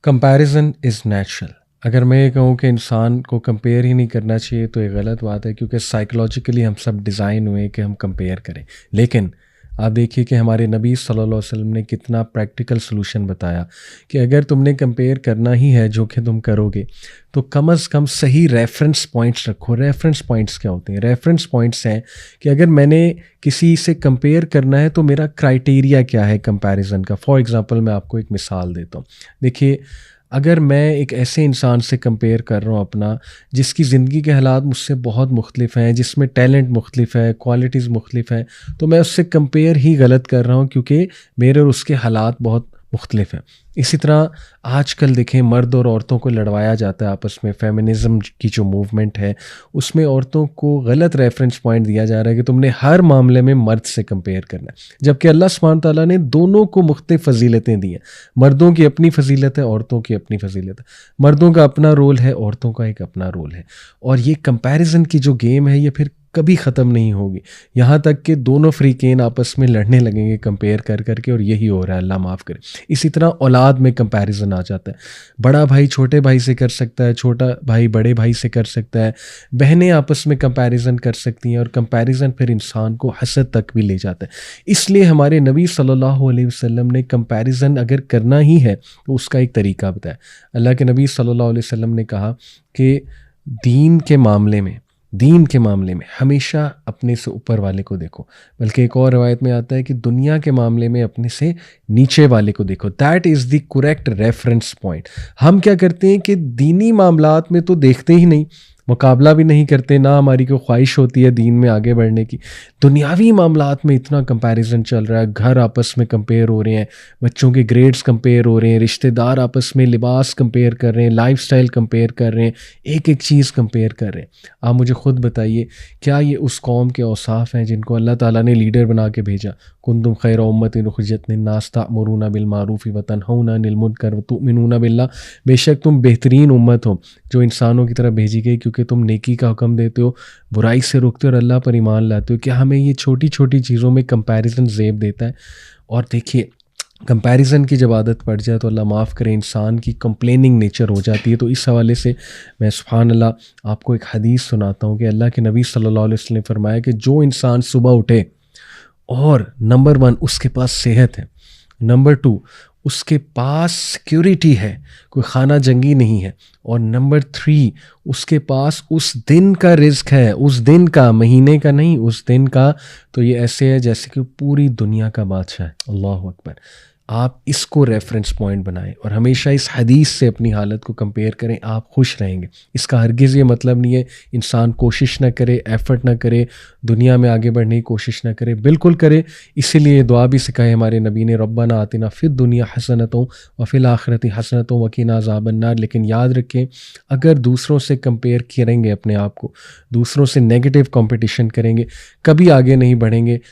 Comparison is natural. اگر میں یہ کہوں کہ انسان کو کمپیئر ہی نہیں کرنا چاہیے تو یہ غلط بات ہے، کیونکہ سائیکلوجیکلی ہم سب ڈیزائن ہوئے کہ ہم کمپیئر کریں. لیکن آپ دیکھیے کہ ہمارے نبی صلی اللہ علیہ وسلم نے کتنا پریکٹیکل سلوشن بتایا کہ اگر تم نے کمپیئر کرنا ہی ہے، جو کہ تم کرو گے، تو کم از کم صحیح ریفرنس پوائنٹس رکھو. ریفرنس پوائنٹس کیا ہوتے ہیں؟ ریفرنس پوائنٹس ہیں کہ اگر میں نے کسی سے کمپیئر کرنا ہے تو میرا کرائٹیریا کیا ہے کمپیریزن کا. فار ایگزامپل میں آپ کو ایک مثال دیتا ہوں. دیکھیے، اگر میں ایک ایسے انسان سے کمپیئر کر رہا ہوں اپنا، جس کی زندگی کے حالات مجھ سے بہت مختلف ہیں، جس میں ٹیلنٹ مختلف ہے، کوالٹیز مختلف ہیں، تو میں اس سے کمپیئر ہی غلط کر رہا ہوں، کیونکہ میرے اور اس کے حالات بہت مختلف ہیں. اسی طرح آج کل دیکھیں مرد اور عورتوں کو لڑوایا جاتا ہے آپس میں. فیمنزم کی جو موومنٹ ہے اس میں عورتوں کو غلط ریفرنس پوائنٹ دیا جا رہا ہے کہ تم نے ہر معاملے میں مرد سے کمپیئر کرنا ہے، جبکہ اللہ سبحانہ تعالیٰ نے دونوں کو مختلف فضیلتیں دی ہیں. مردوں کی اپنی فضیلت ہے، عورتوں کی اپنی فضیلت ہے. مردوں کا اپنا رول ہے، عورتوں کا ایک اپنا رول ہے. اور یہ کمپیریزن کی جو گیم ہے یہ پھر کبھی ختم نہیں ہوگی، یہاں تک کہ دونوں فریقین آپس میں لڑنے لگیں گے کمپیئر کر کر کے، اور یہی ہو رہا ہے، اللہ معاف کرے. اسی طرح اولاد میں کمپیریزن آ جاتا ہے. بڑا بھائی چھوٹے بھائی سے کر سکتا ہے، چھوٹا بھائی بڑے بھائی سے کر سکتا ہے، بہنیں آپس میں کمپیریزن کر سکتی ہیں، اور کمپیریزن پھر انسان کو حسد تک بھی لے جاتا ہے. اس لیے ہمارے نبی صلی اللہ علیہ وسلم نے کمپیریزن اگر کرنا ہی ہے تو اس کا ایک طریقہ بتایا. اللہ کے نبی صلی اللہ علیہ وسلم نے کہا کہ دین کے معاملے میں ہمیشہ اپنے سے اوپر والے کو دیکھو، بلکہ ایک اور روایت میں آتا ہے کہ دنیا کے معاملے میں اپنے سے نیچے والے کو دیکھو. That is the correct reference point. ہم کیا کرتے ہیں کہ دینی معاملات میں تو دیکھتے ہی نہیں، مقابلہ بھی نہیں کرتے، نہ ہماری کوئی خواہش ہوتی ہے دین میں آگے بڑھنے کی. دنیاوی معاملات میں اتنا کمپیریزن چل رہا ہے، گھر آپس میں کمپیئر ہو رہے ہیں، بچوں کے گریڈز کمپیئر ہو رہے ہیں، رشتہ دار آپس میں لباس کمپیئر کر رہے ہیں، لائف سٹائل کمپیئر کر رہے ہیں، ایک ایک چیز کمپیئر کر رہے ہیں. آپ مجھے خود بتائیے، کیا یہ اس قوم کے اوصاف ہیں جن کو اللہ تعالیٰ نے لیڈر بنا کے بھیجا؟ کنتم خیر امۃ اخرجت للناس تأمرون بالمعروف وتنہون عن المنکر وتؤمنون باللہ. بے شک تم بہترین امت ہو جو انسانوں کی طرف بھیجی گئی، کیونکہ تم نیکی کا حکم دیتے ہو، برائی سے روکتے ہو، اور اللہ پر ایمان لاتے ہو. کیا ہمیں یہ چھوٹی چھوٹی چیزوں میں کمپیریزن زیب دیتا ہے؟ اور دیکھیے، کمپیریزن کی جب عادت پڑ جائے تو اللہ معاف کرے انسان کی کمپلیننگ نیچر ہو جاتی ہے. تو اس حوالے سے میں سبحان اللہ آپ کو ایک حدیث سناتا ہوں کہ اللہ کے نبی صلی اللہ علیہ وسلم نے فرمایا کہ جو انسان صبح اٹھے اور نمبر 1 اس کے پاس صحت ہے، نمبر 2 اس کے پاس سیکیورٹی ہے، کوئی خانہ جنگی نہیں ہے، اور نمبر 3 اس کے پاس اس دن کا رزق ہے، اس دن کا، مہینے کا نہیں، اس دن کا، تو یہ ایسے ہے جیسے کہ پوری دنیا کا بادشاہ ہے. اللہ اکبر. آپ اس کو ریفرنس پوائنٹ بنائیں اور ہمیشہ اس حدیث سے اپنی حالت کو کمپیئر کریں، آپ خوش رہیں گے. اس کا ہرگز یہ مطلب نہیں ہے انسان کوشش نہ کرے، ایفرٹ نہ کرے، دنیا میں آگے بڑھنے کی کوشش نہ کرے. بالکل کرے. اسی لیے دعا بھی سکھائے ہمارے نبی نے، ربنا آتنا فی الدنیا حسنۃ وفی الآخرۃ حسنۃ وقنا عذاب النار. لیکن یاد رکھیں، اگر دوسروں سے کمپیئر کریں گے، اپنے آپ کو دوسروں سے نیگیٹو کمپٹیشن کریں گے، کبھی آگے نہیں بڑھیں گے.